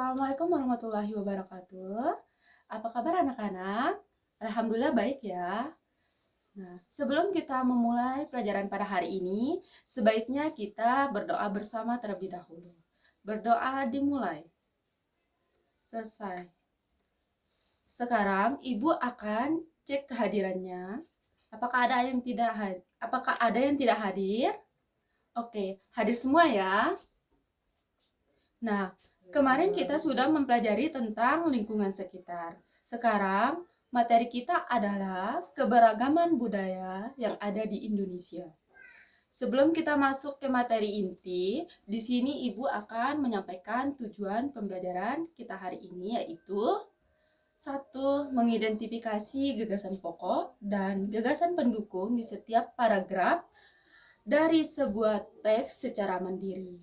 Assalamualaikum warahmatullahi wabarakatuh. Apa kabar anak-anak? Alhamdulillah baik ya. Nah, sebelum kita memulai pelajaran pada hari ini, sebaiknya kita berdoa bersama terlebih dahulu. Berdoa dimulai. Selesai. Sekarang Ibu akan cek kehadirannya. Apakah ada yang tidak hadir? Oke, hadir semua ya. Nah, kemarin kita sudah mempelajari tentang lingkungan sekitar. Sekarang, materi kita adalah keberagaman budaya yang ada di Indonesia. Sebelum kita masuk ke materi inti, di sini Ibu akan menyampaikan tujuan pembelajaran kita hari ini, yaitu 1. Mengidentifikasi gagasan pokok dan gagasan pendukung di setiap paragraf dari sebuah teks secara mandiri.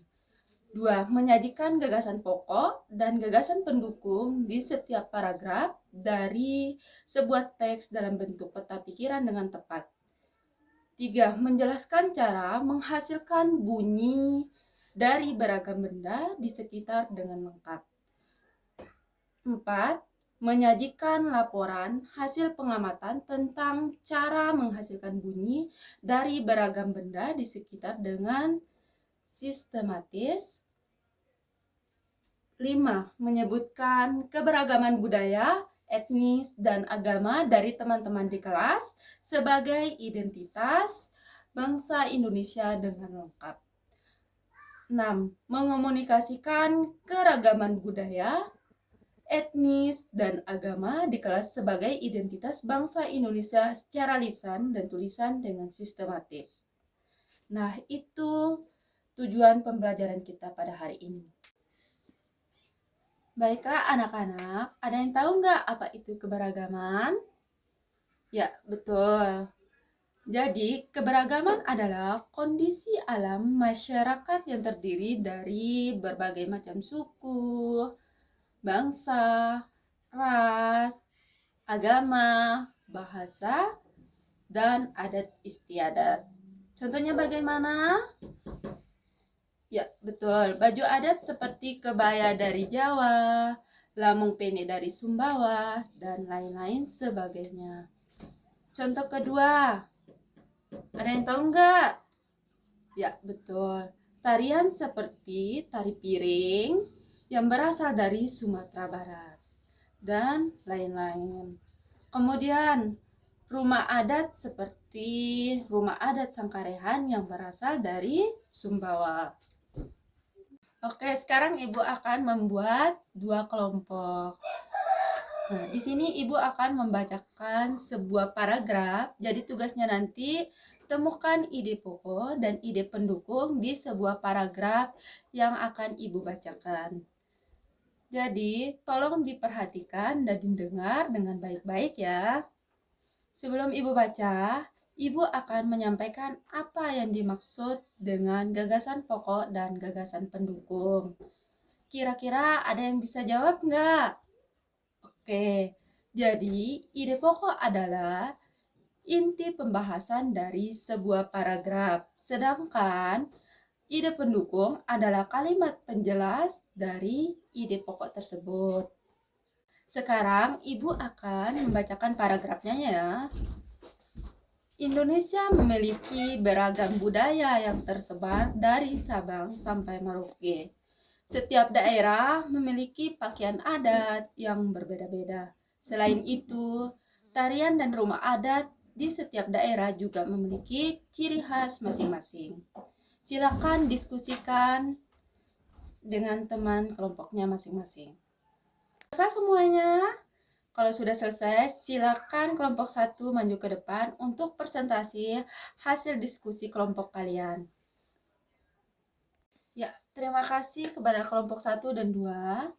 2. Menyajikan gagasan pokok dan gagasan pendukung di setiap paragraf dari sebuah teks dalam bentuk peta pikiran dengan tepat. 3. Menjelaskan cara menghasilkan bunyi dari beragam benda di sekitar dengan lengkap. 4. Menyajikan laporan hasil pengamatan tentang cara menghasilkan bunyi dari beragam benda di sekitar dengan sistematis. 5. Menyebutkan keberagaman budaya, etnis, dan agama dari teman-teman di kelas sebagai identitas bangsa Indonesia dengan lengkap. 6. Mengomunikasikan keragaman budaya, etnis, dan agama di kelas sebagai identitas bangsa Indonesia secara lisan dan tulisan dengan sistematis. Nah, itu tujuan pembelajaran kita pada hari ini. Baiklah anak-anak, ada yang tahu nggak apa itu keberagaman? Ya, betul. Jadi, keberagaman adalah kondisi alam masyarakat yang terdiri dari berbagai macam suku, bangsa, ras, agama, bahasa, dan adat istiadat. Contohnya bagaimana? Ya, betul. Baju adat seperti kebaya dari Jawa, lamung pendek dari Sumbawa, dan lain-lain sebagainya. Contoh kedua, ada yang tahu nggak? Ya, betul. Tarian seperti tari piring yang berasal dari Sumatera Barat, dan lain-lain. Kemudian, rumah adat seperti rumah adat Sangkarehan yang berasal dari Sumbawa. Oke, sekarang Ibu akan membuat 2 kelompok. Nah, di sini Ibu akan membacakan sebuah paragraf. Jadi tugasnya nanti temukan ide pokok dan ide pendukung di sebuah paragraf yang akan Ibu bacakan. Jadi, tolong diperhatikan dan didengar dengan baik-baik ya. Sebelum Ibu baca, Ibu akan menyampaikan apa yang dimaksud dengan gagasan pokok dan gagasan pendukung. Kira-kira ada yang bisa jawab nggak? Oke, jadi ide pokok adalah inti pembahasan dari sebuah paragraf. Sedangkan ide pendukung adalah kalimat penjelas dari ide pokok tersebut. Sekarang Ibu akan membacakan paragrafnya ya. Indonesia memiliki beragam budaya yang tersebar dari Sabang sampai Merauke. Setiap daerah memiliki pakaian adat yang berbeda-beda. Selain itu, tarian dan rumah adat di setiap daerah juga memiliki ciri khas masing-masing. Silakan diskusikan dengan teman kelompoknya masing-masing. Selesai semuanya? Kalau sudah selesai, silakan kelompok 1 maju ke depan untuk presentasi hasil diskusi kelompok kalian. Ya, terima kasih kepada kelompok 1 dan 2.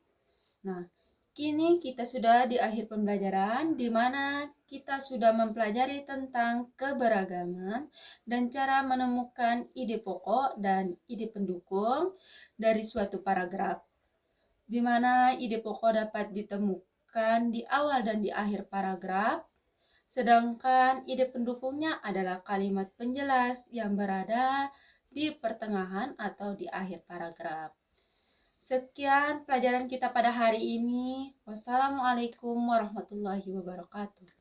Nah, kini kita sudah di akhir pembelajaran, di mana kita sudah mempelajari tentang keberagaman dan cara menemukan ide pokok dan ide pendukung dari suatu paragraf, di mana ide pokok dapat ditemukan di awal dan di akhir paragraf, sedangkan ide pendukungnya adalah kalimat penjelas yang berada di pertengahan atau di akhir paragraf. Sekian pelajaran kita pada hari ini. Wassalamualaikum warahmatullahi wabarakatuh.